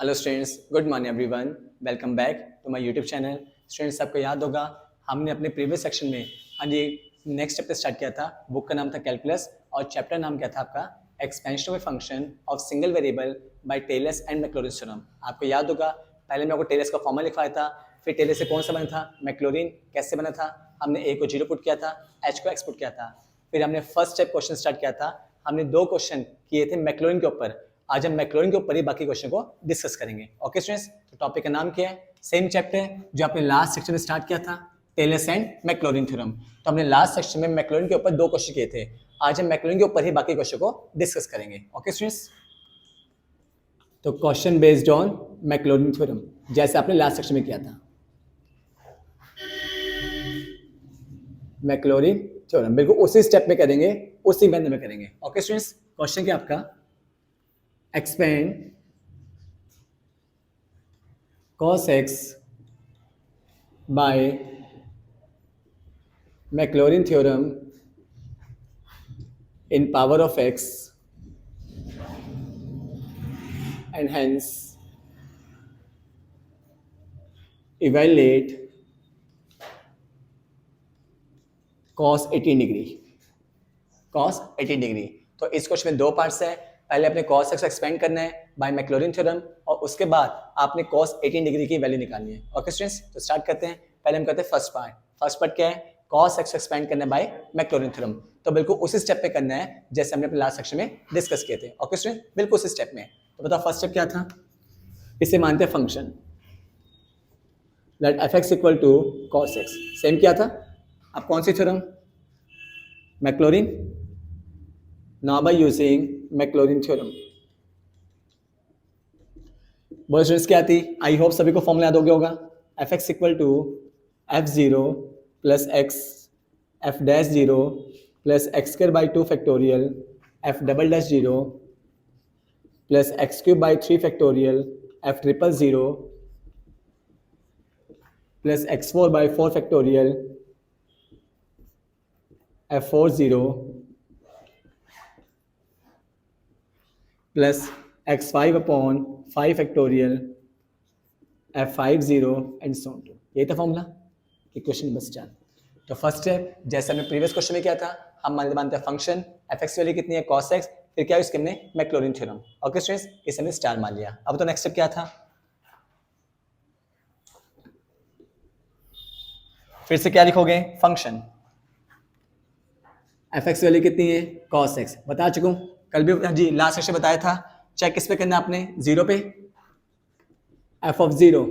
Hello students, good morning everyone. Welcome back to my YouTube channel. Students, आपको याद होगा हमने अपने प्रीवियस सेक्शन में नेक्स्ट चैप्टर स्टार्ट किया था। बुक का नाम था कैलकुलस और चैप्टर नाम क्या था आपका, expansion of function of single variable by Taylor's and Maclaurin theorem. आपको याद होगा पहले मैं आपको टेलर्स का फॉर्मूला लिखवाया था, फिर टेलर से कौन सा बना था, मैक्लॉरिन कैसे बना था। हमने ए को 0 पुट किया था, एच को एक्स पुट किया था। फिर हमने फर्स्ट स्टेप क्वेश्चन स्टार्ट किया था। हमने 2 क्वेश्चन किए थे मैक्लॉरिन के ऊपर। आज हम मैक्लॉरिन के ऊपर ही बाकी क्वेश्चन को डिस्कस करेंगे। ओके स्टूडेंट्स, तो टॉपिक का नाम क्या है, सेम चैप्टर जो आपने लास्ट सेक्शन में स्टार्ट किया था, टेलर्स एंड मैक्लॉरिन थ्योरम। तो हमने लास्ट सेक्शन में मैक्लॉरिन के ऊपर 2 क्वेश्चन किए थे। आज हम मैक्लॉरिन के ऊपर ही बाकी क्वेश्चन को डिस्कस करेंगे। ओके स्टूडेंट्स, तो question based on Maclaurin theorem जैसे आपने लास्ट सेक्शन में किया था। मैक्लॉरिन थ्योरम बिल्कुल उसी स्टेप में करेंगे, उसी मेथड में करेंगे। ओके स्टूडेंट्स, क्वेश्चन क्या आपका, expand cos x by Maclaurin theorem in power of x and hence evaluate cos 18 degree. cos 18 degree, तो इस क्वेश्चन में 2 पार्ट्स है। पहले अपने cos x को एक्सपेंड करना है बाय मैक्लॉरिन थ्योरम और उसके बाद आपने cos 18 डिग्री की वैल्यू निकालनी है। ओके स्टूडेंट्स, तो स्टार्ट करते हैं। पहले हम करते हैं फर्स्ट पार्ट। फर्स्ट पार्ट क्या है, cos x को एक्सपेंड करना है बाय मैक्लॉरिन थ्योरम। तो बिल्कुल उसी स्टेप पे करना है जैसे हमने अपने लास्ट सेक्शन में डिस्कस किए थे। ओके स्टूडेंट, बिल्कुल उसी स्टेप में। तो बताओ फर्स्ट स्टेप क्या था, इसे मानते हैं function let f x equal to cos x। Same क्या था, अब कौन सी theorem, Maclaurin. Now by using Maclaurin theorem, बोलो स्टूडेंट्स क्या थी, आई होप सभी को फॉर्मूला याद हो गया होगा। F x equal to f zero plus x f dash zero plus x square by 2 factorial f double dash zero plus x cube by 3 factorial f triple zero plus x 4 by 4 factorial f 4 zero plus x5 upon 5 factorial f50 and so on to. ये था formula, equation बस चार। तो first step जैसे हमने previous question में किया था, हम मानते हैं फंक्शन f(x) वैल्यू कितनी है cos x, फिर क्या इसके हमने मैक्लॉरिन थ्योरम। ओके स्टूडेंट्स, इसे हमने स्टार मान लिया। अब तो नेक्स्ट स्टेप क्या था, फिर से क्या लिखोगे, फंक्शन f(x) वैल्यू कितनी है cos x, बता चुका हूँ कल भी जी, लास्ट सेक्शन बताया था। चेक किस पे करना आपने, 0 पे। f ऑफ 0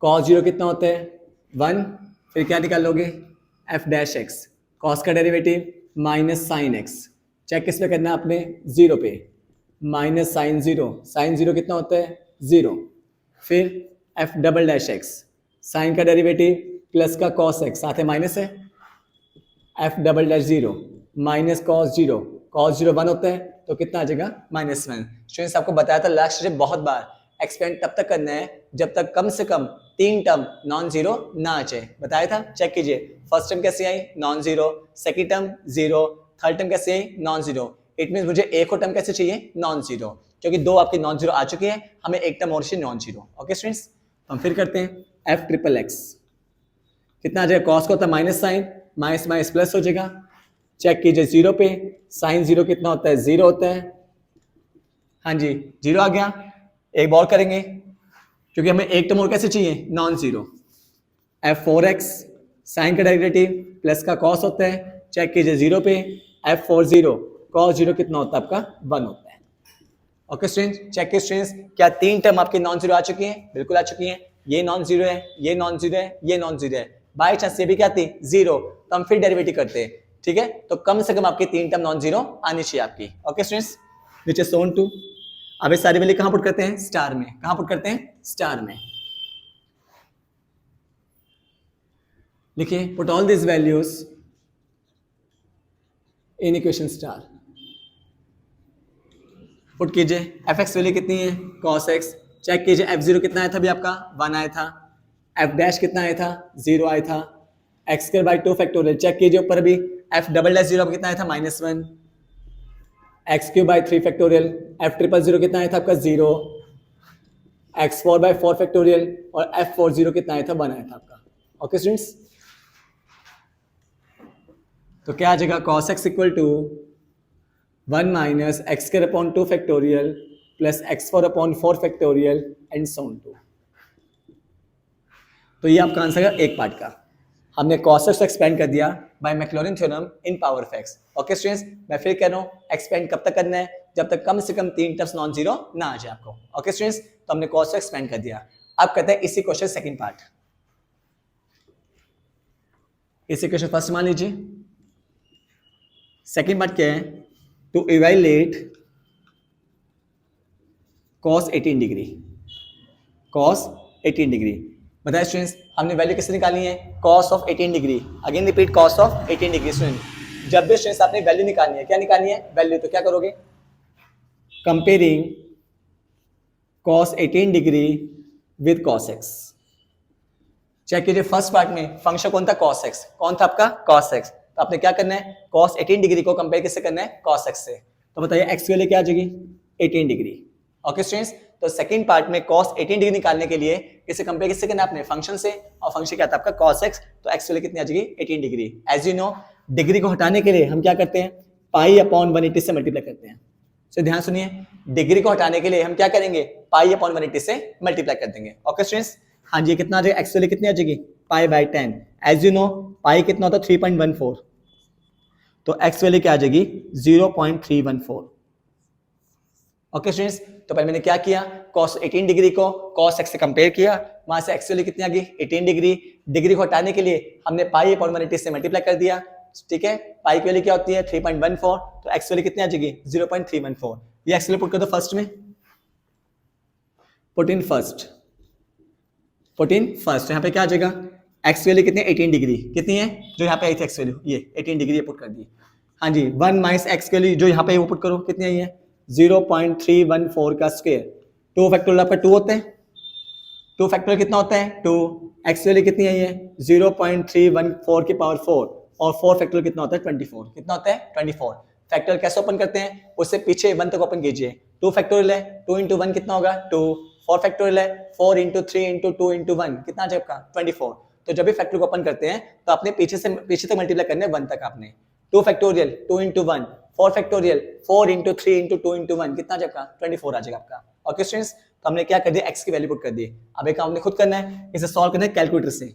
cos 0 कितना होता है 1, फिर क्या निकालोगे f डैश x, cos का derivative minus sine x। Check किस पे करना आपने, 0 पे, माइनस साइन 0, साइन 0 कितना होता है 0, फिर f double dash x, sine का डेरिवेटिव प्लस का cos x साथ है माइनस है, f double dash 0 minus cos 0, cos 0 1 होता है तो कितना आ जाएगा -1। स्टूडेंट्स, आपको बताया था लास्ट से बहुत बार, एक्सपेंड तब तक करना है जब तक कम से कम 3 टर्म नॉन जीरो ना आ जाए। बताया था, चेक कीजिए। फर्स्ट टर्म कैसे आई, non zero, second term zero, third term कैसे आई, नॉन जीरो। इट मीन मुझे एक और टर्म कैसे चाहिए, नॉन जीरो, क्योंकि 2 आपकी नॉन जीरो आ चुकी है, हमें एक टर्म और चाहिए नॉन जीरो। ओके स्टूडेंट्स, हम फिर करते हैं एफ ट्रिपल एक्स, कितना आ जाएगा, कॉस का होता है minus sine, minus minus plus हो जाएगा। चेक कीजिए 0 पे, साइन 0 कितना होता है 0 होता है, हाँ जी 0 आ गया। एक और करेंगे क्योंकि हमें एक टर्म और कैसे चाहिए, नॉन जीरो। f4x, साइन का डेरिवेटिव प्लस का कॉस होता है। चेक कीजिए 0 पे, f40 कॉस 0 कितना होता है आपका 1 होता है। ओके स्टूडेंट्स, चेक के स्टूडेंट्स, क्या 3 टर्म आपकी नॉन जीरो आ चुकी है, बिल्कुल आ चुकी है। ये नॉन जीरो है, ये नॉन जीरो है, ये नॉन जीरो है। बाई चांस ये भी क्या थी 0, तो हम फिर डेरिवेटिव करते हैं। ठीक है, तो कम से कम आपकी 3 टर्म नॉन जीरो आनी चाहिए आपकी। Okay students, which is shown to. अब ये सारी वैल्यू कहां पुट करते हैं, स्टार में। कहां पुट करते हैं, स्टार में। लिखिए put all this values in equation star. Put कीजिए, एफ एक्स वैल्यू कितनी है cos x। चेक कीजिए f0 कितना आया था अभी आपका 1 आया था, f डैश कितना आया था 0 आया था, x square by 2 factorial. Check कीजिए ऊपर अभी f डबल डैश 0 कितना आया था -1, x cube by 3 factorial, f triple 0 कितना आया था आपका 0, x4 बाई 4 फैक्टोरियल और f40 कितना आया था 1 आया था आपका। ओके स्टूडेंट्स, तो क्या आ जाएगा cos x equal to 1 minus x square upon 2 factorial plus x4 upon 4 factorial and so on to. तो ये आपका आंसर है एक पार्ट का। हमने cos x एक्सपेंड कर दिया by Maclaurin theorem in power of x। Okay students, मैं फिर कह रहा हूँ एक्सपेंड कब तक करना है, जब तक कम से कम 3 टर्म्स नॉन जीरो ना आ जाए आपको। ओके स्टूडेंट्स, तो हमने cos x एक्सपेंड कर दिया। अब कहते हैं इसी क्वेश्चन सेकंड पार्ट। इसी क्वेश्चन फर्स्ट मान लीजिए, सेकंड पार्ट क्या है, to evaluate cos 18 degree. cos 18 degree बताए स्टूडेंट्स, हमने वैल्यू किससे निकाली है, cos of 18 degree. Again repeat, cos of 18 degree. Student, जब भी स्टूडेंट्स आपने वैल्यू निकालनी है, क्या निकालनी है वैल्यू, तो क्या करोगे, comparing cos 18 degree with cos x। Check कीजिए, फर्स्ट पार्ट में फंक्शन कौन था, cos x। कौन था आपका, cos x। तो आपने क्या करना है, cos 18 डिग्री को कंपेयर किससे करना है, cos x से। तो बताइए x की वैल्यू क्या आ जाएगी, 18 डिग्री। ओके स्टूडेंट्स, तो सेकंड पार्ट में cos 18 डिग्री निकालने के लिए किससे कंपेयर किससे करना है, अपने फंक्शन से। और फंक्शन क्या था आपका cos x, तो x की वैल्यू कितनी आ जाएगी, 18 degree. As you know, degree को हटाने के लिए हम क्या करते हैं, पाई अपॉन 180 से मल्टीप्लाई करते हैं। तो ध्यान सुनिए, डिग्री को हटाने के लिए हम क्या करेंगे, पाई अपॉन 180 से मल्टीप्लाई कर देंगे। ओके स्टूडेंट्स, हाँ जी, कितना आ जाएगा, x की वैल्यू कितनी आ जाएगी, pi by 10। As you know, pi कितना होता है 3.14, तो x वैल्यू क्या आ जाएगी 0.314। ओके स्टूडेंट्स, तो पहले मैंने क्या किया, cos 18 डिग्री को cos x से कंपेयर किया, वहां से x वैल्यू कितनी आ गई 18 डिग्री। डिग्री को हटाने के लिए हमने पाई अपॉन 180 से मल्टीप्लाई कर दिया। ठीक है, पाई की वैल्यू क्या होती है 3.14, तो x वैल्यू कितनी आ जाएगी 0.314। ये x वैल्यू पुट कर दो फर्स्ट में, put in first, put in first. यहाँ पे क्या आ जाएगा, x वैल्यू कितनी है 18 डिग्री, कितनी है जो यहाँ पे आई थी x वैल्यू, ये 18 डिग्री पुट कर दी। हाँ जी, 1 माइनस x की वैल्यू जो यहाँ पे वो पुट करो, कितनी आई है 0.314 का स्क्वायर। 2 फैक्टोरियल आपका 2 होते हैं, 2 फैक्टोरियल कितना होता है 2। x वैल्यू कितनी आई है 0.314 की पावर 4, और 4 फैक्टोरियल कितना होता है 24। कितना होता है 24। फैक्टोरियल कैसे ओपन करते हैं, उससे पीछे 1 तक ओपन कीजिए। 2 फैक्टोरियल है, 2 इंटू 1 कितना होगा 2। 4 फैक्टोरियल है, 4 इंटू 3 इंटू 2 इंटू 1 कितना आ जाएगा 24। तो जब भी फैक्टोरियल को ओपन करते हैं तो आपने पीछे तक मल्टीप्लाई करने 1 तक आपने। 2 factorial 2 into 1, 4 factorial 4 into 3 into 2 into 1 कितना आ जाएगा 24 आ जाएगा आपका। ओके स्टूडेंट्स, तो हमने क्या कर दिया, x की वैल्यू पुट कर दी। अब एक काम हमने खुद करना है, इसे सॉल्व करना है कैलकुलेटर से।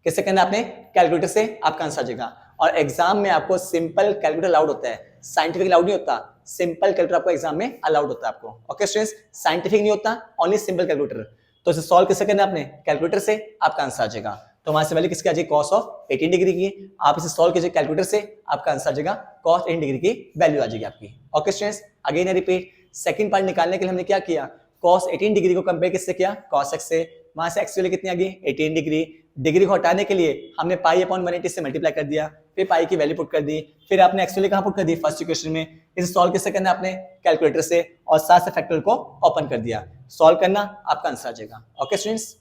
किससे करना है आपने, कैलकुलेटर से, आपका आंसर आ जाएगा। और एग्जाम में आपको सिंपल कैलकुलेटर अलाउड होता है, साइंटिफिक अलाउड नहीं होता। सिंपल कैलकुलेटर आपको एग्जाम में अलाउड होता है आपको। ओके स्टूडेंट्स, साइंटिफिक नहीं होता, ओनली सिंपल कैलकुलेटर। तो इसे सॉल्व किससे करना है आपने, कैलकुलेटर से, आपका आंसर आ जाएगा। तो वहां से वैल्यू किसकी आ जाएगी cos ऑफ 18 डिग्री की। आप इसे सॉल्व कीजिए कैलकुलेटर से, आपका आंसर आ जाएगा cos 18 डिग्री की वैल्यू आ जाएगी आपकी। Okay students, again repeat, second part निकालने के लिए हमने क्या किया, cos 18 डिग्री को कंपेयर किससे किया, cos x से। वहां से x वैल्यू कितनी आ गई 18 डिग्री। डिग्री को हटाने के लिए हमने पाई अपॉन 180 से मल्टीप्लाई कर दिया, फिर पाई की वैल्यू पुट कर दी, फिर आपने x वैल्यू कहां पुट कर दी, फर्स्ट इक्वेशन में। इसे सॉल्व किससे करना है आपने, कैलकुलेटर से, और साथ से फैक्टोरियल को ओपन कर दिया। सॉल्व करना, आपका आंसर आ जाएगा। ओके स्टूडेंट्स,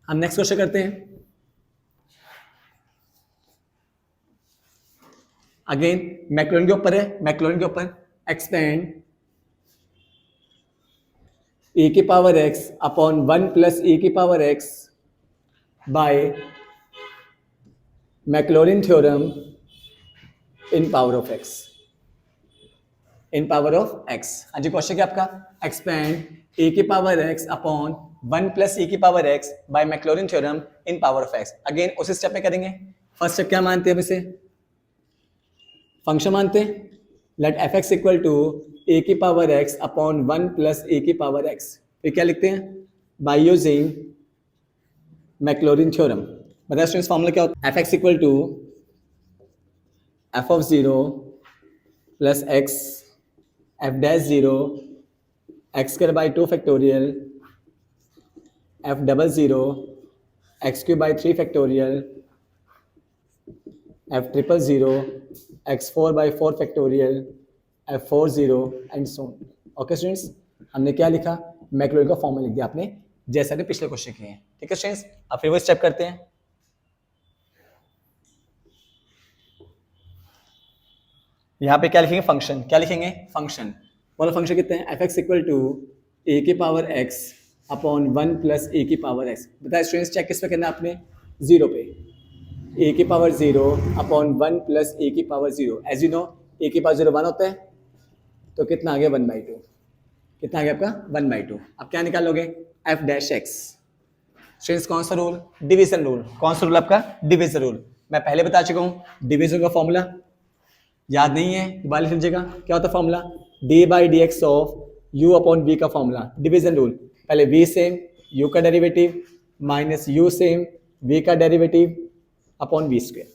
हम नेक्स्ट क्वेश्चन करते हैं। अगेन मैक्लॉरिन के ऊपर है, मैक्लॉरिन के ऊपर एक्सपेंड e की power x upon 1 plus e की power x by Maclaurin theorem in power of x, in power of x। हाँ जी, क्वेश्चन क्या आपका, एक्सपेंड e की power x upon 1 plus e की power x by Maclaurin theorem in power of x। Again उसी step में करेंगे। First step क्या मानते हैं, अब इसे फंक्शन मानते हैं, let f x equal to a की power x upon 1 plus a की पावर एक्स। फिर क्या लिखते हैं, बाय यूजिंग मैक्लॉरिन थ्योरम। बताया स्टूडेंट्स फॉर्मूला क्या होता है, f x equal to f of 0 plus x f dash 0 x square by 2 factorial f double 0 x cube by 3 factorial f triple 0 x4 by 4 factorial f40 and so on. Okay students, हमने क्या लिखा, Maclaurin का formula लिख दिया आपने, जैसा कि पिछले क्वेश्चन किए हैं। ठीक है स्टूडेंट्स, अब फिर वो स्टेप करते हैं। यहाँ पे क्या लिखेंगे, फंक्शन। क्या लिखेंगे, फंक्शन। बोलो फंक्शन कितने हैं, F x equal to a की power x upon 1 plus a की पावर एक्स। बताए स्टूडेंट्स चेक किस पे करना है आपने, 0 पे, ए की पावर 0 अपॉन 1 प्लस ए की पावर 0। एज यू नो ए की पावर 0 1 होता है, तो कितना आ गया 1/2। कितना आ गया आपका 1/2। अब क्या निकालोगे, एफ डैश एक्स। स्टूडेंट्स कौन सा रूल, डिवीजन रूल। कौन सा रूल आपका, डिवीजन रूल। मैं पहले बता चुका हूँ डिवीजन का फॉर्मूला, याद नहीं है दोबारा लिख लीजिएगा। क्या होता है formula, d by d x of u upon v का फॉर्मूला, डिवीजन रूल। पहले वी सेम यू का derivative minus u same v का derivative upon v square.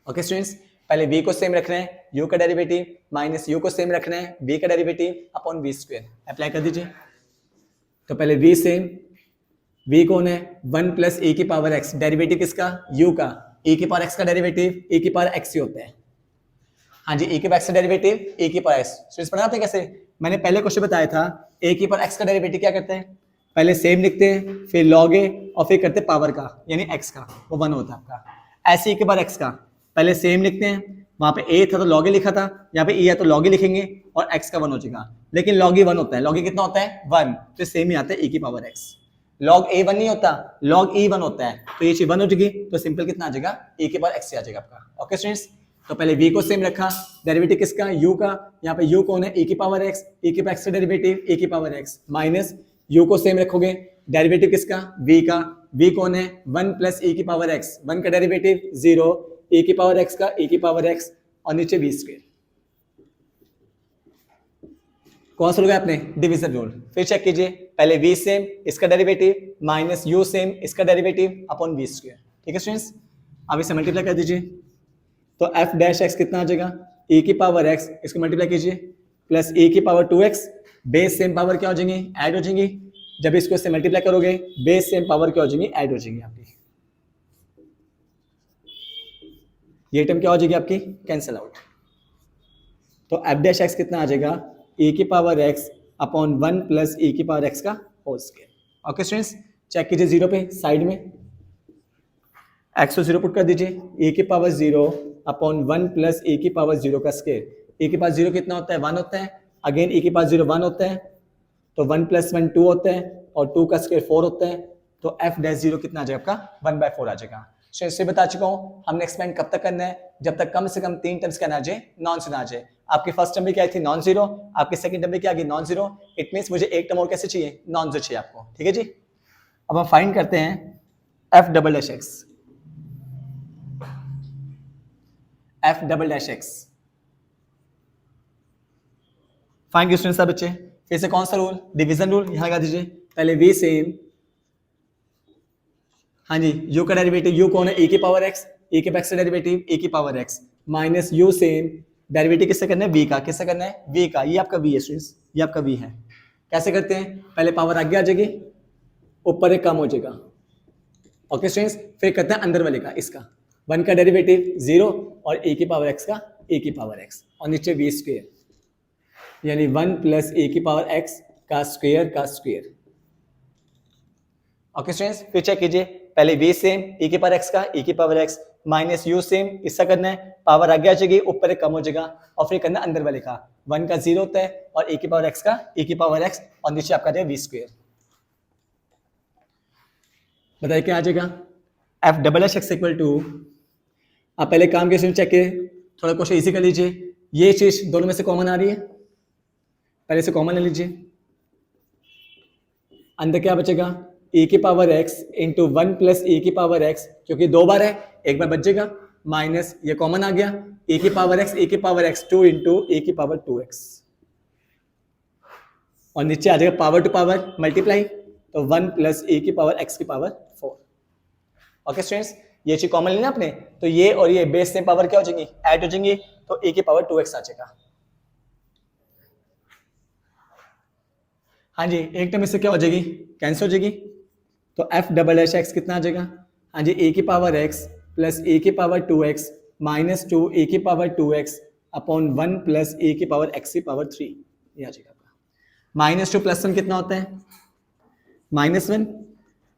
Okay students, पहले v को सेम रखना है, u का डेरिवेटिव माइनस u को सेम रखना है, v का derivative upon v square. Apply कर दीजिए। तो पहले v सेम, v कौन है 1 प्लस ए की पावर x, डेरिवेटिव किसका, u का, e की पावर x का डेरिवेटिव e की पावर x ही होता है। हाँ जी, e की पावर x का डेरिवेटिव e की पावर x। स्टूडेंट्स पढ़ा आपने कैसे, मैंने पहले क्वेश्चन बताया था a की पावर x का डेरिवेटिव क्या करते हैं, पहले सेम लिखते हैं फिर log a और फिर करते पावर का यानी x का, वो 1 होता है आपका। ऐसे e की पावर x का पहले सेम लिखते हैं, वहां पे a था तो log a लिखा था, यहाँ पे e है तो log a लिखेंगे और x का 1 हो जाएगा। लेकिन log e 1 होता है, log e कितना होता है 1, तो सेम ही आता है e की पावर x। log a 1 नहीं होता, log e 1 होता है, तो ये चीज 1 हो जाएगी, तो सिंपल कितना आ जाएगा e की पावर x से आ जाएगा आपका। ओके स्टूडेंट्स, तो पहले v को सेम रखा, डेरिवेटिव किसका u का, यहाँ पे u कौन है e की पावर x, e की पावर x का डेरिवेटिव e की पावर x माइनस u को सेम रखोगे, डेरिवेटिव किसका v का, v कौन है 1 प्लस e की पावर x, 1 का डेरिवेटिव 0, e की पावर x का e की पावर x और नीचे v स्क्वायर। कौन सा होगा आपने, डिवीजन रूल। फिर चेक कीजिए, पहले v सेम इसका डेरिवेटिव माइनस u सेम इसका डेरिवेटिव अपॉन v स्क्वायर। ठीक है स्टूडेंट्स, अब इसे मल्टीप्लाई कर दीजिए, तो f डैश x कितना आ जाएगा, e की पावर x, इसको मल्टीप्लाई कीजिए प्लस e की power 2x, base same power क्या हो जाएंगी, ऐड हो जाएंगी। जब इसको इससे मल्टीप्लाई करोगे बेस सेम पावर क्या हो जाएंगी, ऐड हो जाएंगी आपकी। ये टर्म क्या हो जाएगी आपकी, कैंसिल आउट। तो f डैश x कितना आ जाएगा, e की power x upon 1 plus e की पावर x का whole square. Okay students, check कीजिए 0 पे साइड में, x को 0 पुट कर दीजिए, e की पावर 0 अपॉन 1 प्लस e की पावर 0 का स्क्वायर। e की पावर 0 कितना होता है 1 होता है, अगेन e की पावर 0 1 होता है, तो 1 प्लस 1 2 होता है और 2 का स्क्वायर 4 होता है, तो f डैश 0 कितना आ जाएगा आपका 1/4 आ जाएगा। तो इससे बता चुका हूँ, हमने एक्सपेंड कब तक करना है, जब तक कम से कम 3 टर्म्स क्या ना आ जाए, नॉन जीरो आ जाए। आपकी फर्स्ट टर्म भी क्या थी नॉन जीरो, आपकी सेकंड टर्म भी क्या आ गई नॉन जीरो, इट मींस मुझे एक टर्म और कैसे चाहिए, नॉन जीरो चाहिए आपको। ठीक है जी, अब हम फाइंड करते हैं f double dash x, f double dash x find कीजिए स्टूडेंट्स सब बच्चे। फिर से कौन सा रूल, डिवीजन रूल, यहां लगा दीजिए। पहले v सेम, हाँ जी, u का डेरिवेटिव, u कौन है e की पावर x, e के x का डेरिवेटिव e की power x minus u same, derivative किससे करना है v का, किससे करना है v का, ये आपका v है स्टूडेंट्स, ये आपका v है। कैसे करते हैं, पहले पावर आगे आ जाएगी, ऊपर एक कम हो जाएगा। ओके स्टूडेंट्स, फिर करते हैं अंदर वाले का, इसका 1 का डेरिवेटिव 0 और e की पावर x का e की पावर x और नीचे v स्क्वायर, यानी 1 प्लस e की पावर x का स्क्वायर का स्क्वायर। ओके स्टूडेंट्स, फिर चेक कीजिए, पहले v सेम e की पावर x का e की power x minus u same इसका करना है, पावर आगे आ जाएगी, ऊपर एक कम हो जाएगा और फिर करना अंदर वाले का, 1 का 0 होता है और e की पावर x का e की पावर x और नीचे आपका जाएगा v स्क्वायर। बताइए क्या आ जाएगा, f double H x equal to, आप पहले काम के चेक किए, थोड़ा क्वेश्चन इजी कर लीजिए। ये चीज दोनों में से कॉमन आ रही है, पहले से कॉमन ले लीजिए, अंदर क्या बचेगा e की power x into 1 plus e की पावर x, क्योंकि 2 बार है एक बार बचेगा, माइनस ये कॉमन आ गया e की पावर x 2 इंटू e की पावर 2x और नीचे आ जाएगा पावर टू पावर मल्टीप्लाई, तो 1 प्लस e की पावर x की पावर 4। ओके स्टूडेंट्स, ये चीज कॉमन लेना आपने, तो ये और ये बेस से पावर क्या हो जाएंगी, ऐड हो जाएंगी, तो e की पावर 2x आ जाएगा। हाँ जी, एक टर्म इससे क्या हो जाएगी, कैंसिल हो जाएगी, तो f डबल एच एक्स कितना आ जाएगा, हाँ जी e की पावर x प्लस e की पावर 2x माइनस 2 e की power 2x upon 1 plus e की पावर x की पावर 3, ये आ जाएगा। माइनस 2 प्लस 1 कितना होता है -1,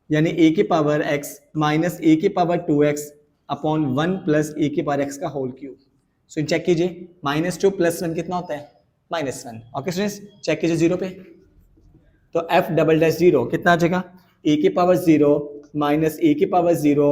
यानी e की पावर x माइनस e की power 2x upon 1 plus e की पावर x का होल क्यूब। सो चेक कीजिए, -2 प्लस 1 कितना होता है -1। ओके स्टूडेंट्स, चेक कीजिए 0 पे, तो एफ डबल डैश जीरो कितना आ जाएगा, ए की पावर जीरो माइनस ए की पावर जीरो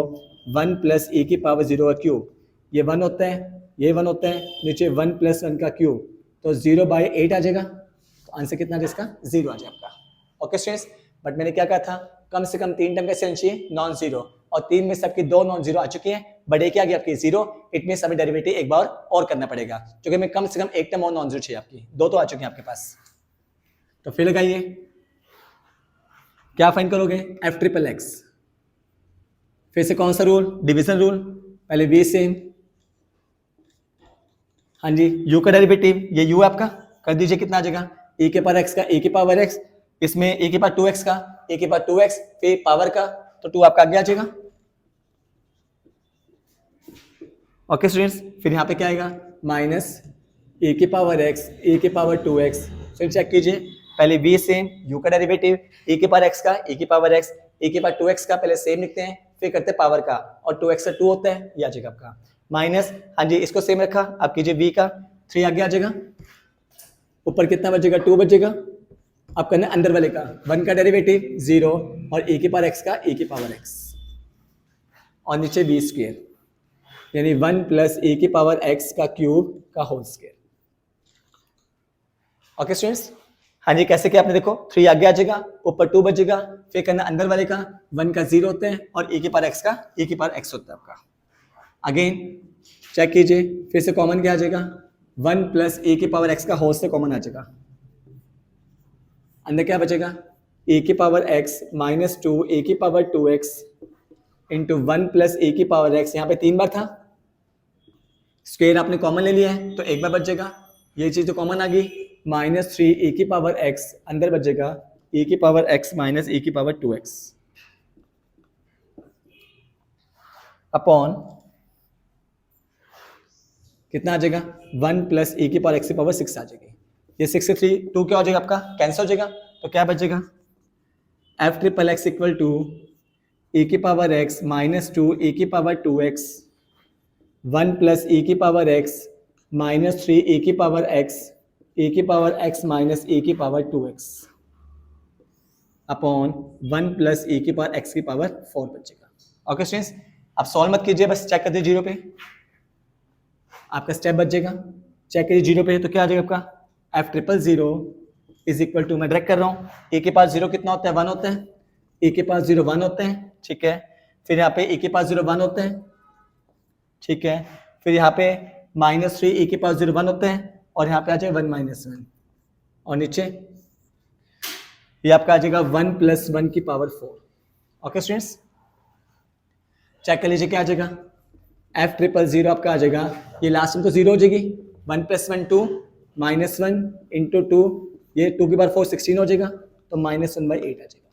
1 प्लस ए की पावर जीरो का क्यूब, ये 1 होता है, ये 1 होता है, नीचे 1 प्लस 1 का क्यूब, तो 0/8 आ जाएगा। तो आंसर कितना आ जाएगा इसका, 0 आ जाएगा आपका। ओके स्टूडेंट्स, बट मैंने क्या कहा था, कम से कम 3 टर्म कैसे आनी चाहिए, नॉन जीरो, और 3 में सबकी 2 नॉन जीरो आ चुकी हैं, बट एक आ गई आपकी 0, इट मींस हमें डेरिवेटिव एक बार और करना पड़ेगा, क्योंकि हमें कम से कम एक टर्म और नॉन जीरो चाहिए, आपकी 2 तो आ चुकी हैं आपके पास। तो फिर लगाइए, क्या फाइंड करोगे, एफ ट्रिपल एक्स, फिर से कौन सा रूल, डिवीजन रूल, पहले वी सेम, हाँ जी, u का डेरिवेटिव, ये u आपका कर दीजिए, कितना आ जाएगा, e के पावर x का e की पावर x, इसमें e की पावर 2x का e की पावर 2x, फिर पावर का, तो 2 आपका आगे आ जाएगा। ओके स्टूडेंट्स, फिर यहाँ पे क्या आएगा, माइनस e की पावर x e की पावर 2x, फिर चेक कीजिए, पहले v सेम, u का डेरिवेटिव, e की पावर x का e की पावर x, e की पावर 2x का पहले सेम लिखते हैं, फिर करते हैं पावर का, और 2x का 2 होता है, ये आ जाएगा आपका माइनस, हाँ जी इसको सेम रखा, आप कीजिए v का 3 आगे आ जाएगा, ऊपर कितना बचेगा, 2 बचेगा, आप करना अंदर वाले का 1 का डेरिवेटिव 0 और e की पावर x का e की पावर x, और नीचे v स्क्वायर, यानी 1 प्लस e की पावर x का क्यूब का होल स्क्वायर। ओके स्टूडेंट्स, हाँ जी कैसे किया आपने, देखो 3 आगे आ जाएगा, ऊपर 2 बचेगा, फिर करना अंदर वाले का 1 का 0 होते हैं, और e की पावर x का e की पावर x होता है आपका। अगेन चेक कीजिए, फिर से कॉमन क्या आ जाएगा, 1 प्लस ए की पावर x का होल से कॉमन आ जाएगा, अंदर क्या बचेगा, ए की पावर x माइनस 2 ए की power 2x into 1 plus a की पावर x, यहाँ पे 3 बार था, स्क्वायर आपने कॉमन ले लिया है तो एक बार बच जाएगा, ये चीज तो कॉमन आ गई, माइनस 3 ए की पावर x, अंदर बच जाएगा ए की पावर x माइनस ए की पावर 2x अपॉन कितना आ जाएगा, 1 प्लस ए की पावर x की पावर 6 आ जाएगी, ये 6 से 3 2 क्या हो जाएगा आपका, कैंसिल हो जाएगा, तो क्या बचेगा, f triple x equal to a की पावर x माइनस 2 ए की पावर 2x 1 प्लस ए की पावर x माइनस 3 ए की पावर x ए की पावर x माइनस ए की power 2x upon 1 plus a की पावर x की पावर 4 बचेगा। ओके स्टूडेंट्स, आप सॉल्व मत कीजिए, बस चेक कर दीजिए जीरो पे, आपका स्टेप बच जाएगा, चेक करिए जीरो पे, तो क्या आ जाएगा आपका, f triple zero is equal to, मैं डायरेक्ट कर रहा हूँ, ए के पास 0 कितना होता है, 1 होता है, ए के पास 0 1 होते हैं, ठीक है, फिर यहाँ पे ए के पास 0 1 होते हैं, ठीक है, फिर यहाँ पे माइनस 3 ए के पास 0 1 होते हैं, और यहाँ पे आ जाएगा 1 माइनस 1, और नीचे ये आपका आ जाएगा 1 प्लस 1 की पावर 4। ओके स्टूडेंट्स, चेक कर लीजिए क्या आ जाएगा, एफ ट्रिपल जीरो आपका आ जाएगा, ये लास्ट में तो 0 हो जाएगी, 1 प्लस 1 2 माइनस 1 इंटू 2, ये 2 की पावर 4 16 हो जाएगा, तो माइनस 1/8 आ जाएगा,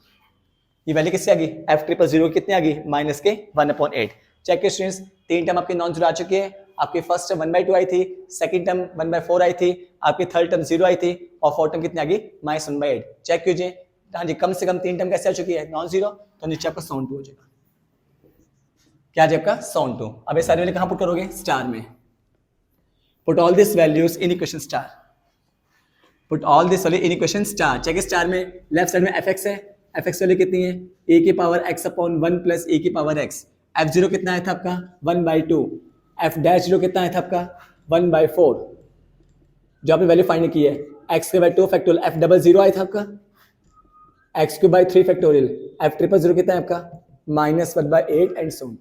ये वैल्यू किससे आ गई, एफ ट्रिपल जीरो कितनी आ गई, माइनस के 1/8। चेक के स्टूडेंट्स, 3 टर्म आपके नॉन जीरो आ चुके हैं, आपकी फर्स्ट टर्म 1/2 आई थी, सेकंड टर्म 1/4 आई थी, आपकी थर्ड टर्म 0 आई थी, और फोर्थ टर्म कितनी आ गई, माइनस 1/8। चेक कीजिए, हाँ जी कम से कम 3 टर्म कैसे आ चुकी है, नॉन जीरो, तो नीचे आपका 72 हो जाएगा, क्या आ जाएगा 72। अब ये सारी वैल्यू कहाँ पुट करोगे, स्टार में, put all this values in equation star, put all this value in equation star. Check star में लेफ्ट साइड में fx है, fx वैल्यू कितनी है, a की power x upon 1 plus a की पावर x, f0 कितना आया था आपका 1/2, f डैश 0 कितना आया था आपका 1/4, जो आपने वैल्यू फाइंड की है, x2/2 फैक्टोरियल, f डबल 0 आया था आपका x3/3 फैक्टोरियल, f ट्रिपल 0 कितना है आपका -1/8 एंड so on।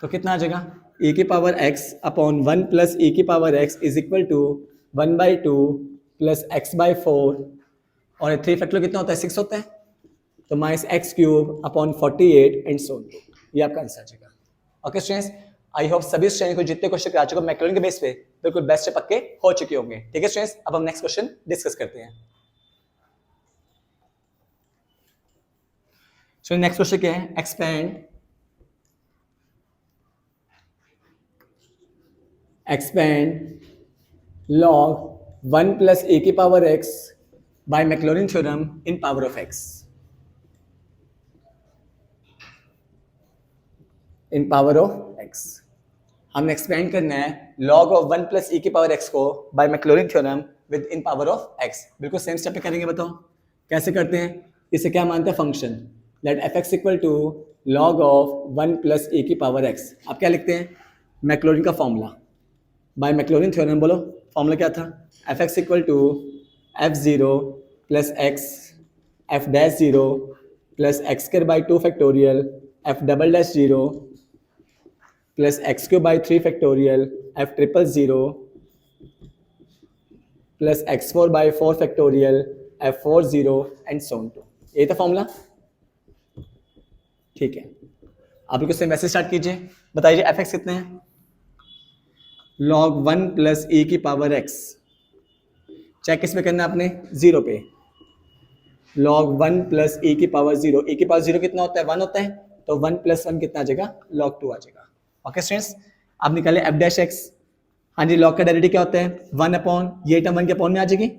तो कितना आ जाएगा, ए की power x upon 1 plus a की power x is equal to 1/2 plus x/4, और 3 फैक्टोरियल कितना होता है 6 होता है, तो -x³ upon 48 and so on। ये आपका आंसर आ जाएगा। ओके स्टूडेंट्स, आई होप सभी स्टूडेंट को जितने क्वेश्चन करा चुके मैक्रोन के बेस पे बिल्कुल बेस्ट से पक्के हो चुके होंगे। ठीक है स्टूडेंट्स, अब हम नेक्स्ट क्वेश्चन डिस्कस करते हैं। सो नेक्स्ट क्वेश्चन क्या है, एक्सपेंड log 1 प्लस ए की power x by Maclaurin theorem in power of x, in power of x हमने एक्सपेंड करना है log ऑफ 1 प्लस e की पावर x को by Maclaurin theorem with in power of x. बिल्कुल same step पे करेंगे, बताओ कैसे करते हैं। इसे क्या मानते हैं, function. Let f x equal to log of 1 plus a की पावर एक्स। आप क्या लिखते हैं, मैक्लोरिन का फॉर्मूला, बाय मैक्लोरिन थ्योरम। बोलो फॉर्मूला क्या था, f x equal to f zero plus x f dash zero plus x square by 2 factorial f double dash zero plus x cube by 3 factorial f triple zero plus x 4 by 4 factorial f 4 zero and so on to. ये था formula, ठीक है। आप बिल्कुल same वैसे start कीजिए। बताइए F x कितने हैं, लॉग 1 प्लस ए की पावर एक्स। चेक किस पे करना है आपने, जीरो पे। लॉग 1 प्लस ए की पावर जीरो, ए की पावर जीरो कितना होता है, 1 होता है, तो 1 प्लस 1 कितना आ जाएगा, लॉग 2 आ जाएगा। ओके स्टूडेंट्स, आप निकाले एफ डैश एक्स। हाँ जी, लॉग का डेरिवेटिव क्या होता है, 1 अपॉन, ये टर्म 1 के अपॉन में आ जाएगी,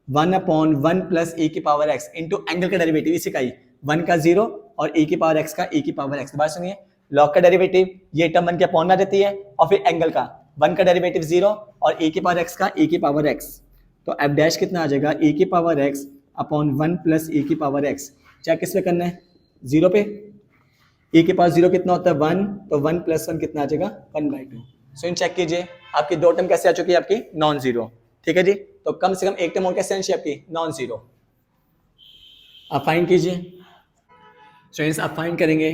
1 अपॉन 1 प्लस ए की पावर एक्स इंटू एंगल का डेरिवेटिव, इसी का ही 1 का 0 और ए की पावर एक्स का ए की पावर एक्स। दोबारा सुनिए, लॉग का डेरिवेटिव ये टर्म 1 के अपॉन में आ जाती है, और फिर एंगल का 1 का डेरिवेटिव 0 और ए की पावर एक्स का ए की पावर एक्स। तो एफ डैश कितना आ जाएगा, ए की power x upon 1 plus a की पावर एक्स। चाहे किस पे करना है, 0 पे। ए के पास 0 कितना होता है, 1, तो 1 प्लस 1 कितना आ जाएगा, 1/2। सो इन चेक कीजिए, आपकी दो टर्म कैसे आ चुकी है, आपकी नॉन जीरो। ठीक है जी, तो कम से कम एक टर्म और कैसे आनी चाहिए आपकी, नॉन जीरो। आप फाइंड कीजिए स्टूडेंट्स, आप फाइंड करेंगे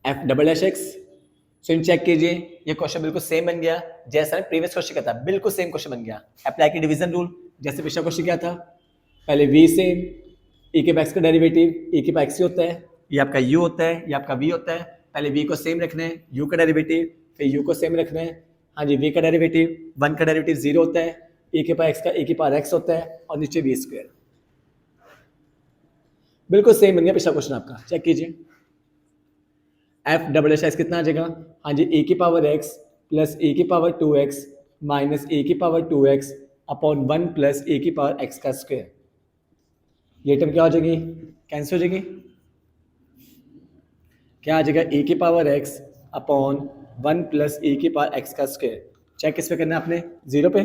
एफ डबल डैश एक्स। सो इन चेक कीजिए, ये क्वेश्चन बिल्कुल सेम बन गया जैसा प्रीवियस क्वेश्चन का था, बिल्कुल सेम क्वेश्चन बन गया। अप्लाई की डिवीजन रूल, जैसे पिछला क्वेश्चन क्या था, पहले v से e के एक्स का डेरिवेटिव, e के एक्स होता है, ये आपका u होता है, ये आपका v होता है। पहले v को सेम रखना है, u का डेरिवेटिव, फिर u को सेम रखना है। हाँ जी, v का डेरिवेटिव, 1 का डेरिवेटिव 0 होता है, e के पावर x का e की पावर x होता है, और नीचे v स्क्वायर। बिल्कुल सेम बन गया पिछला क्वेश्चन आपका। चेक कीजिए, एफ डबल एच एक्स कितना आ जाएगा, हाँ जी, e की पावर x प्लस e की पावर 2x माइनस e की power 2x upon 1 plus e की पावर x का स्क्वायर। ये टर्म क्या हो जाएगी, कैंसिल हो जाएगी। क्या आ जाएगा, e की power x upon 1 plus e की पावर x का स्क्वायर। चेक किस पे करना है आपने, 0 पे।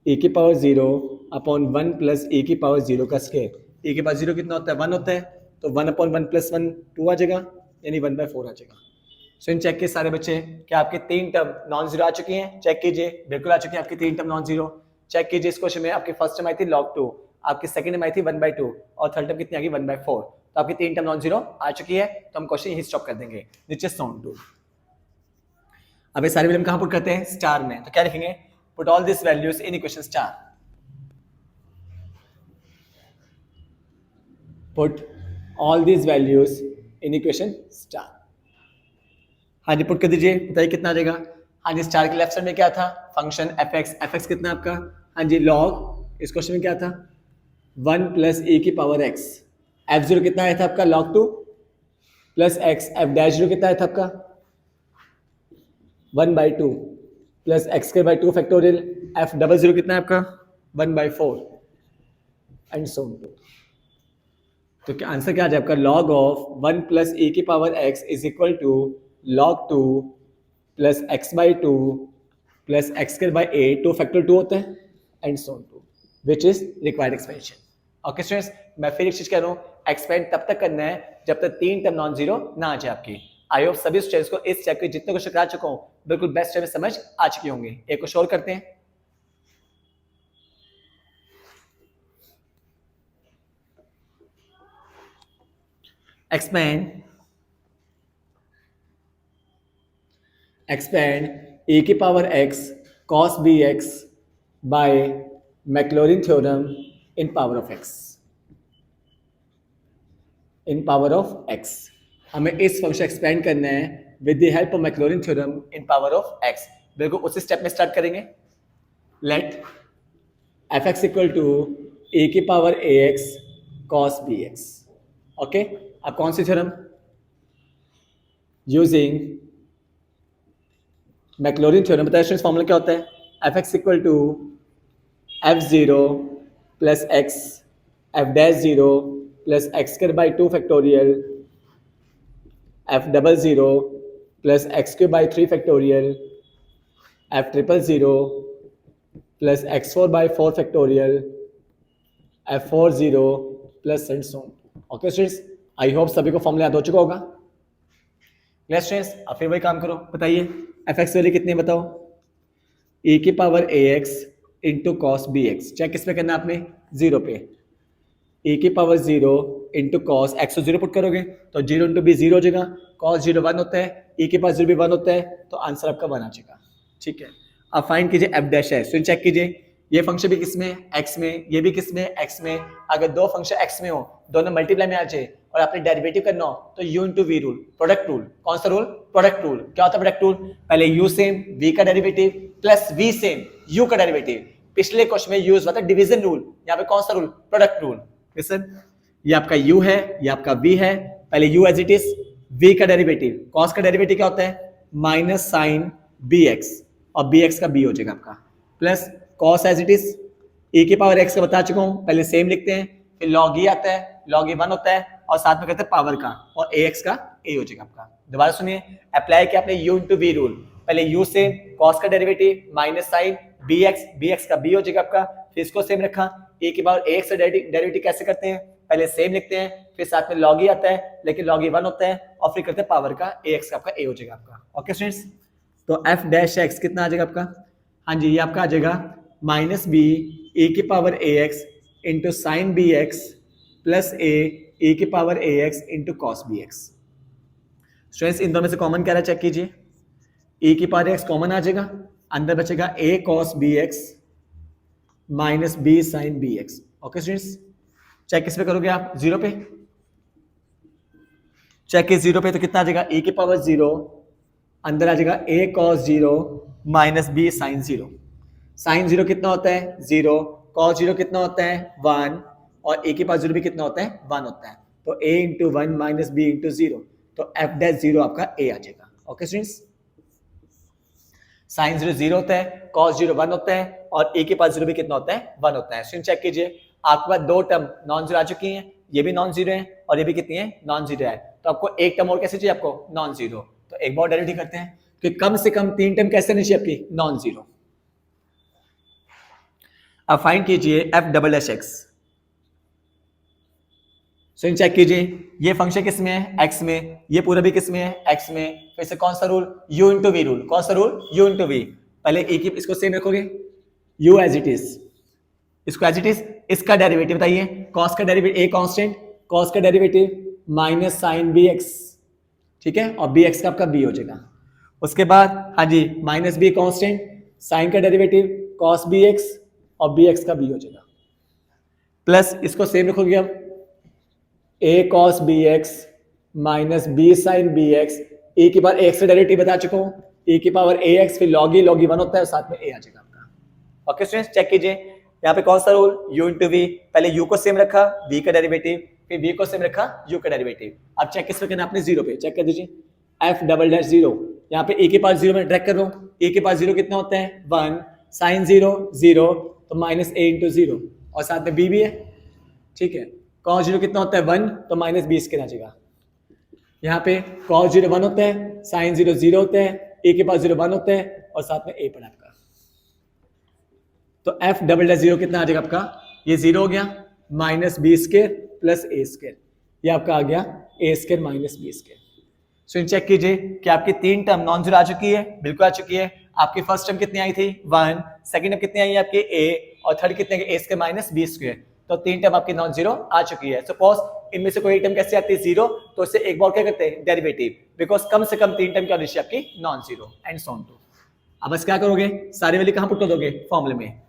e की पावर 0 अपॉन 1 प्लस e की पावर 0 का स्क्वायर। e की पावर 0 कितना होता है, 1 होता है, तो 1 अपॉन 1 प्लस 1 2 आ जाएगा, यानी 1/4 आ जाएगा। सो इन चेक के सारे बच्चे, क्या आपके 3 टर्म नॉन जीरो आ चुकी हैं, चेक कीजिए, बिल्कुल आ चुकी है आपकी 3 टर्म नॉन जीरो। चेक कीजिए, इस क्वेश्चन में आपकी फर्स्ट टर्म आई थी log 2, आपकी सेकंड टर्म आई थी 1/2, और थर्ड टर्म कितनी आ गई, 1/4। तो आपकी 3 टर्म नॉन जीरो आ चुकी है, तो हम क्वेश्चन यही स्टॉप कर देंगे, नीचे साउंड टू। अब ये सारी वैल्यू कहां पुट करते हैं, स्टार में। तो क्या लिखेंगे, put all this values in equation star. Put all this values in equation star. हाँ जी, पुट कर दीजिए, बताइए कितना आ जाएगा। हाँ जी, स्टार के लेफ्ट साइड में क्या था, फंक्शन एफ एक्स कितना आपका, हाँ जी, लॉग, इस क्वेश्चन में क्या था, 1 प्लस ए की पावर एक्स। एफ जीरो कितना आया था आपका, log 2 plus x. F dash zero कितना आया था आपका, 1/2 प्लस एक्स के by 2 factorial. F double zero कितना है आपका, 1/4 एंड सो ऑन। तो क्या आंसर क्या आ जाए आपका, log ऑफ 1 प्लस ए की power x is equal to log 2 plus x by 2 plus x square by 8, 2 factor 2 होता है, and so on to, which is required expansion. Okay students, मैं फिर एक चीज कह रहा हूँ, एक्सपेंड तब तक करना है जब तक 3 टर्म नॉन जीरो ना आ जाए आपकी। आई होप सभी स्टूडेंट्स को इस चैप्टर जितने क्वेश्चन करा चुका हूँ बिल्कुल बेस्ट में समझ आ चुकी होंगे। एक क्वेश्चन और करते हैं, expand e की power x cos bx by Maclaurin theorem in power of x। in power of x हमें इस फंक्शन एक्सपेंड करना है with the help of Maclaurin theorem in power of x। बिल्कुल उसी स्टेप में स्टार्ट करेंगे। Let f x equal to a की power a x cos b x. Okay, अब कौन सी थ्योरम, यूजिंग मैक्लॉरिन थ्योरम। बताया स्टूडेंट्स फॉर्मूला क्या होता है, f x equal to f zero plus x f dash zero plus x square by 2 factorial f double zero plus x cube by 3 factorial f triple zero plus x4 by 4 factorial f4 0 plus and so. Okay students, I hope सभी को formula याद हो चुका होगा। Clear students, अब फिर वही काम करो, बताइए एफ एक्स वैल्यू कितनी है बताओ। e की power ax into cos b x. Check किस पे करना है आपने, 0 पे। e की पावर 0 इंटू कॉस एक्स को 0 पुट करोगे तो 0 इंटू बी 0 हो जाएगा, कॉस 0 1 होता है, e के पास 0 भी 1 होता है, तो आंसर आपका 1 आ जाएगा। ठीक है, अब फाइंड कीजिए एफ डैश है। तो चेक कीजिए ये फंक्शन भी किस में, x में, ये भी किस में, x में। अगर दो फंक्शन x में हो, दोनों मल्टीप्लाई में आ जाए और आपने डेरिवेटिव करना हो तो u into v rule, product rule. कौन सा रूल, प्रोडक्ट रूल। क्या होता है प्रोडक्ट रूल, पहले u सेम v का derivative plus v same u का डेरिवेटिव। पिछले क्वेश्चन में यूज हुआ था डिवीजन रूल, यहाँ पे कौन सा रूल, प्रोडक्ट रूल। लिसन, ये आपका u है, ये आपका v है, पहले u as it is, v का डेरिवेटिव, cos का डेरिवेटिव क्या होता है, माइनस साइन bx, और bx का b हो जाएगा आपका, plus cos as it is, e की पावर x का बता चुका हूं, पहले सेम लिखते हैं, फिर log e आता है, log e 1 होता है, और साथ में कहते हैं पावर का, और ax का a हो जाएगा आपका। दोबारा सुनिए, अप्लाई किया आपने u इंटू वी रूल, पहले u से cos का डेरिवेटिव माइनस साइन bx का b हो जाएगा आपका, फिर इसको सेम रखा, e की पावर ax का डेरिवेटिव कैसे करते हैं, पहले सेम लिखते हैं, फिर साथ में log e आता है, लेकिन log e 1 होता है, और फिर करते हैं पावर का, ax का आपका a हो जाएगा आपका। ओके स्टूडेंट्स, तो f डैश x कितना आ जाएगा आपका, हाँ जी ये आपका आ जाएगा माइनस बी e की power ax into sine b x plus a की power ax into cos b x. Students इन दोनों में से कॉमन क्या रहा है चेक कीजिए, e की पावर x कॉमन आ जाएगा, अंदर बचेगा a cos bx minus b sin bx। Okay students, check किस पे करोगे आप, 0 पे। चेक इस 0 पे तो कितना आ जाएगा, e की पावर 0, अंदर आ जाएगा a cos 0 minus b sin 0। Sine 0 कितना होता है, 0, cos 0 कितना होता है, 1, और a के पास 0 भी कितना होता है, 1 होता है, तो a into 1 minus b into 0, तो f डैश 0 आपका a आ जाएगा। ओके स्टूडेंट्स, साइन 0 0 होता है, cos 0 1 होता है, और a के पास 0 भी कितना होता है, 1 होता है। स्टूडेंट चेक कीजिए, आपके पास दो टर्म नॉन जीरो आ चुकी हैं, ये भी नॉन जीरो है और ये भी कितनी है, नॉन जीरो है, तो आपको एक टर्म और कैसे चाहिए, आपको नॉन जीरो। तो एक बार डेरिवेटिव करते हैं कि कम से कम 3 टर्म कैसे नहीं चाहिए आपकी, नॉन जीरो। अब फाइंड कीजिए f double H x. So check कीजिए, ये फंक्शन किस में है, एक्स में, ये पूरा भी किस में है, एक्स में, फिर से कौन सा rule, u into v rule. कौन सा रूल, u इंटू वी। पहले एक ही इसको सेम रखोगे, u एज इट इज, इसको एज इट इज, इसका डेरिवेटिव बताइए, cos का डेरिवेटिव a कांस्टेंट, cos का derivative minus sine b x, ठीक है, और बी एक्स का आपका b हो जाएगा। उसके बाद हाँ जी माइनस बी कांस्टेंट, साइन का डेरिवेटिव cos बी एक्स और बी एक्स का b हो जाएगा, प्लस इसको सेम रखोगे अब, a cos b x minus b sine b x, e की पावर x का डेरिवेटिव बता चुका हूं, e की पावर ax, फिर log e 1 होता है, साथ में a आ जाएगा आपका। ओके स्टूडेंट्स, चेक कीजिए यहाँ पे कौन सा रूल, u इंटू वी, पहले u को सेम रखा, v का डेरिवेटिव, फिर v को सेम रखा, u का डेरिवेटिव। अब चेक किस पे करना आपने, 0 पे। चेक कर दीजिए, f डबल डैश 0, यहाँ पे e के पास 0 में ट्रैक कर रहा हूँ, e के पास 0 कितना होता है, 1, साइन 0 0, तो माइनस a इंटू 0, और साथ में b भी है, ठीक है, cos 0 कितना होता है, 1, तो माइनस b इसके आ जाएगा। यहाँ पे cos 0 1 होता है, साइन 0 0 होता है, a के पास 0 1 होता है, और साथ में a पड़ा आपका, तो f डबल डैश 0 कितना आ जाएगा आपका, ये 0 हो गया, minus b square plus a square, ये आपका आ गया a square minus b square. So check कीजिए कि आपकी 3 टर्म नॉन जीरो आ चुकी है, बिल्कुल आ चुकी है। आपकी फर्स्ट टर्म कितनी आई थी, 1, सेकंड टर्म कितनी आई है आपकी a, और थर्ड कितने ए स्क्वायर माइनस बी स्क्वायर, तो 3 टर्म आपकी नॉन जीरो आ चुकी है। सपोज इनमें से कोई टर्म कैसे आती है, 0, तो इससे एक बार क्या करते हैं, डेरिवेटिव, बिकॉज कम से कम 3 टर्म क्या होनी चाहिए आपकी, non zero, and so on too. अब बस क्या करोगे, सारी वैल्यू कहां पुट कर दोगे, फॉर्मूले में,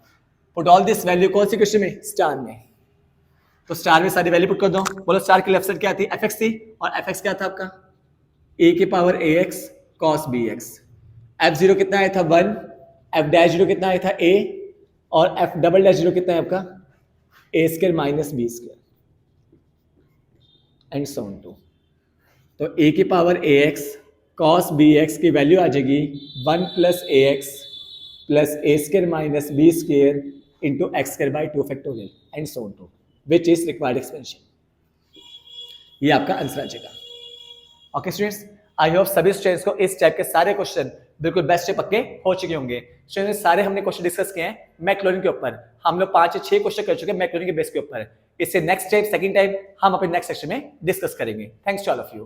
पुट ऑल दिस वैल्यू कौन सी क्वेश्चन में, स्टार में, तो स्टार में सारी वैल्यू पुट कर दो। बोलो स्टार की लेफ्ट साइड क्या थी, एफ एक्स थी, और एफ एक्स क्या था आपका, ए की power a x cos b x. F zero कितना आया था, 1, एफ डैश जीरो कितना आया था, a, और एफ डबल डैश जीरो कितना है आपका, a square minus b square, and so on to. तो a की power a x cos b x की वैल्यू आ जाएगी 1 plus a x plus a square minus b square into x square by 2 factorial, and so on to, which is required expansion. ये आपका answer आ जाएगा। Okay students, I hope सभी students को इस टाइप के सारे क्वेश्चन बिल्कुल बेस्ट पक्के हो चुके होंगे। स्टूडेंट्स सारे हमने क्वेश्चन डिस्कस किए हैं मैक्लोरिन के ऊपर। हम लोग 5 से 6 क्वेश्चन कर चुके हैं मैक्लोरिन के बेस के ऊपर। इससे नेक्स्ट टाइम सेकंड टाइम हम अपने नेक्स्ट सेक्शन में डिस्कस करेंगे। Thanks to all of you.